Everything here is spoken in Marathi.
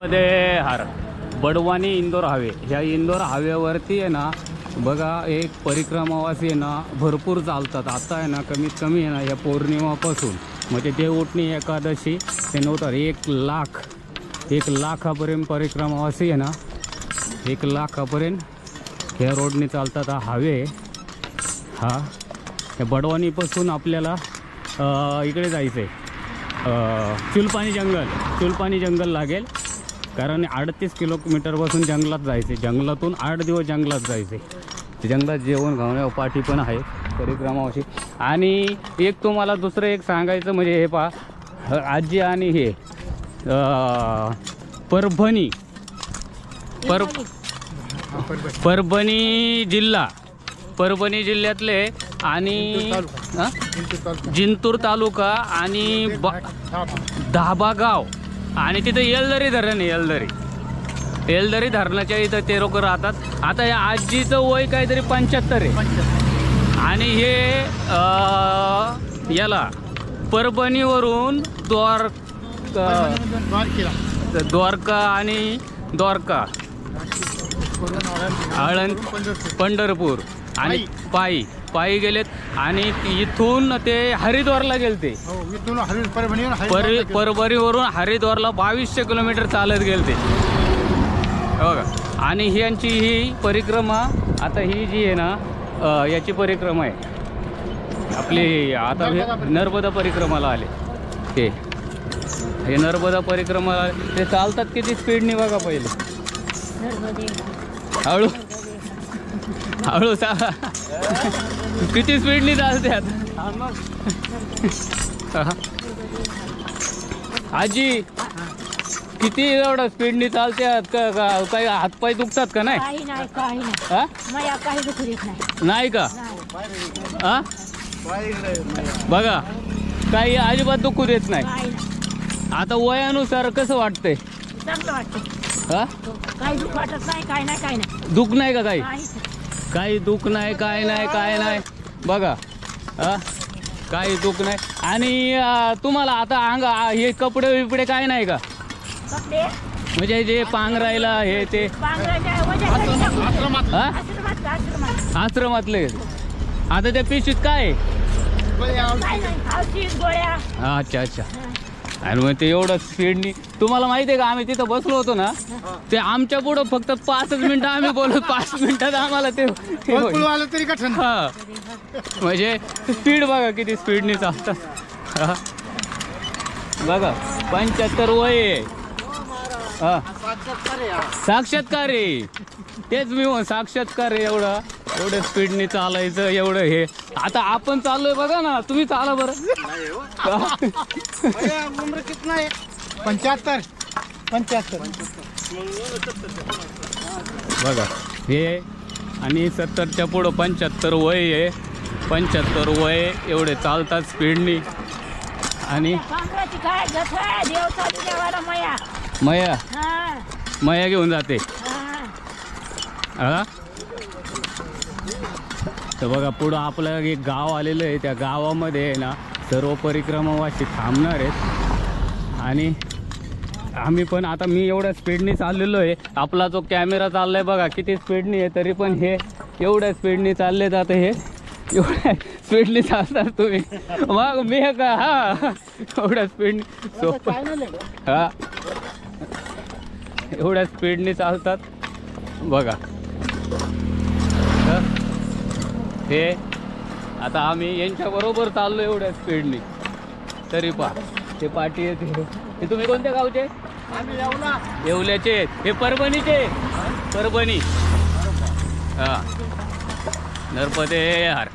मध्ये हार बडवानी इंदोर हायवे, ह्या इंदोर हायवेवरती आहे ना बघा एक परिक्रमावासी आहे ना भरपूर चालतात. आता आहे ना कमीत कमी आहे ना या पौर्णिमापासून म्हणजे देवउठणी एकादशी ते नव्हतं 1 लाखापर्यंत परिक्रमावासी आहे ना 1 लाखापर्यंत ह्या रोडने चालतात. हा हायवे हा या बडवानीपासून आपल्याला इकडे जायचं आहे चुलपाणी जंगल लागेल. कारण 38 किलोमीटरपासून जंगलात जायचे, जंगलातून 8 दिवस जंगलात जायचे. जंगलात जेवण खावण्या पाठी पण आहे परिक्रमावाशी. आणि एक तुम्हाला दुसरं एक सांगायचं म्हणजे हे पहा आजी आणि हे परभणी जिल्ह्यातले आणि जिंतूर तालुका आणि धाबा गाव आणि तिथं येलदरी धरण आहे. येलदरी धरणाच्या इथं ते लोक राहतात. आता या आजीचं वय काहीतरी 75 आहे आणि हे याला परभणीवरून द्वारका आणि आळंद पंढरपूर आणि पायी गेलेत आणि इथून ते हरिद्वारला गेलते. परभणीवरून हरिद्वारला 2200 किलोमीटर चालत गेलते बघा. आणि ह्यांची ही परिक्रमा आता ही जी आहे ना याची परिक्रमा आहे आपली. आता नर्मदा परिक्रमाला आले ते, हे नर्मदा परिक्रमाला ते चालतात किती स्पीडनी बघा. पहिले हळू किती स्पीडनी चालतात आजी, किती एवढं स्पीडनी चालतात का काही हातपाय दुखतात का? नाही नाही का? हा बघा काही अजिबात दुखू देत नाही. आता वयानुसार कसं वाटतंय? हा दुख नाही का? काही दुख नाही, काय नाही बघा. हा काही दुख नाही. आणि तुम्हाला आता हे कपडे बिपडे काय नाही का? म्हणजे जे पांघरायला हे ते आश्रमातले. आता त्या पिशवीत काय? अच्छा. आणि मग ते एवढं स्पीडनी तुम्हाला माहिती आहे का? आम्ही तिथं बसलो होतो ना ते आमच्या पुढं फक्त 5 मिनिटं आम्ही बोललो. 5 मिनिटात आम्हाला ते तरी कठीण. हा म्हणजे स्पीड बघा किती स्पीडनी चालतात. बघा 75 वय आहे. हा साक्षात्कार आहे. तेच मी साक्षात्कार आहे. एवढं स्पीडनी चालायचं एवढं हे. आता आपण चाललोय बघा ना, तुम्ही चाला बरं. उम्र कितना है? 75. बघा हे आणि 70च्या पुढं 75 वय आहे. 75 वय एवढे चालतात स्पीडनी. आणि मया घेऊन जाते. हा तर बघा पुढं आपलं एक गाव आलेलं आहे. त्या गावामध्ये आहे ना सर्व परिक्रमावासी थांबणार आहेत. आणि आम्ही पण आता मी एवढ्या स्पीडनी चाललेलो आहे. आपला जो कॅमेरा चाललाय बघा किती स्पीडनी आहे. तरी पण हे एवढ्या स्पीडनी चालले जातं. हे एवढ्या स्पीडनी चालतात तुम्ही मग मी का? हा एवढ्या स्पीडनी सोपं. हा एवढ्या स्पीडनी चालतात बघा. हे आता आम्ही यांच्याबरोबर चाललो एवढ्या स्पीडनी. तरी ते पाठी येते. हे तुम्ही कोणत्या गावचे? येवल्याचे. हे परभणीचे. परभणी. हा नर्मदे हर.